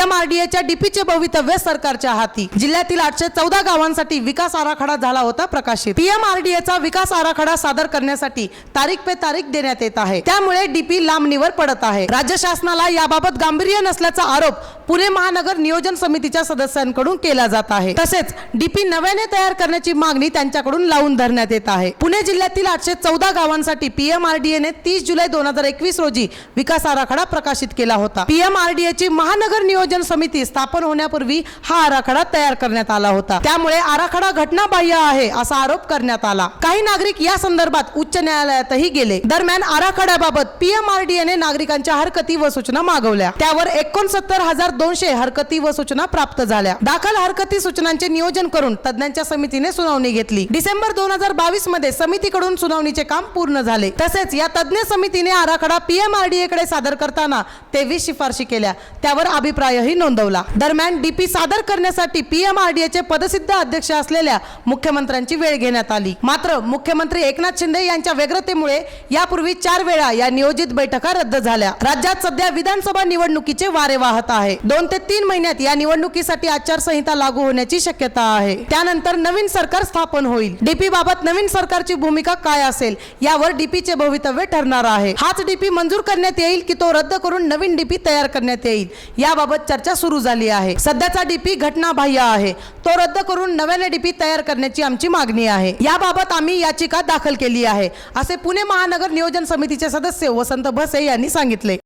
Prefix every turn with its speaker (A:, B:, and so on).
A: पीएमआरडीएच्या डीपीचे भवितव्य सरकारच्या हाती। जिल्ह्यातील 814 गावांसाठी विकास आराखडा झाला होता प्रकाशित। पीएमआरडीएचा विकास आराखडा सादर करण्यासाठी तारीख पे तारीख देण्यात येत आहे, त्यामुळे डीपी लांबणीवर पडत आहे। राज्य शासनाला याबाबत गांभीर्य नसल्याचा आरोप पुणे महानगर नियोजन समितीच्या सदस्यांकडून केला जात आहे। तसेच डीपी नव्याने तयार करण्याची मागणी त्यांच्याकडून लावून धरण्यात येत आहे। पुणे जिल्ह्यातील 814 गावांसाठी पीएमआरडीएने 30 जुलै 2021 रोजी विकास आराखडा प्रकाशित केला होता। पीएमआरडीएची महानगर नियोजन समिती स्थापन होण्यापूर्वी हा आराखडा तयार करण्यात आला होता, त्यामुळे आराखडा घटनाबाह्य आहे असा आरोप करण्यात आला। काही नागरिक या संदर्भात उच्च न्यायालयातही गेले। दरम्यान आराखड्याबाबत पीएमआरडीएने नागरिकांच्या हरकती व सूचना मागवल्या, त्यावर 69,200 हरकती व सूचना प्राप्त झाल्या। दाखल हरकती सूचनांचे नियोजन करून तज्ञांच्या समितीने सुनावणी घेतली। डिसेंबर 2022 मध्ये समितीकडून सुनावणीचे काम पूर्ण झाले। तसेच या तज्ञ समितीने आराखडा पीएमआरडीए कडे सादर करताना 23 शिफारशी केल्या, त्यावर अभिप्रायही नोंदवला। दरम्यान डीपी सादर करण्यासाठी पीएमआरडीएचे पदसिद्ध अध्यक्ष असलेल्या मुख्यमंत्र्यांची वेळ घेण्यात आली। मात्र मुख्यमंत्री एकनाथ शिंदे यांच्या व्यग्रतेमुळे यापूर्वी 4 वेळा या नियोजित बैठका रद्द झाल्या। राज्यात सध्या विधानसभा निवडणुकीचे वारे वाहत आहे। 2 ते 3 महिन्यात या निवडणुकीसाठी आचारसंहिता लागू होण्याची शक्यता आहे। त्यानंतर नवीन सरकार स्थापन होईल। डीपी बाबत नवीन सरकारची भूमिका काय असेल यावर डीपीचे भवितव्य ठरणार आहे। हाच डीपी मंजूर करण्यात येईल की तो रद्द करून नवीन डीपी तयार करण्यात येईल याबाबत चर्चा सुरू झाली आहे। सध्याचा डीपी घटनाबाह्य आहे, तो रद्द करून नव्याने डीपी तयार करण्याची आमची मागणी आहे। याबाबत आम्ही याचिका दाखल केली आहे, असे पुणे महानगर नियोजन समितीचे सदस्य वसंत भसे यांनी सांगितले।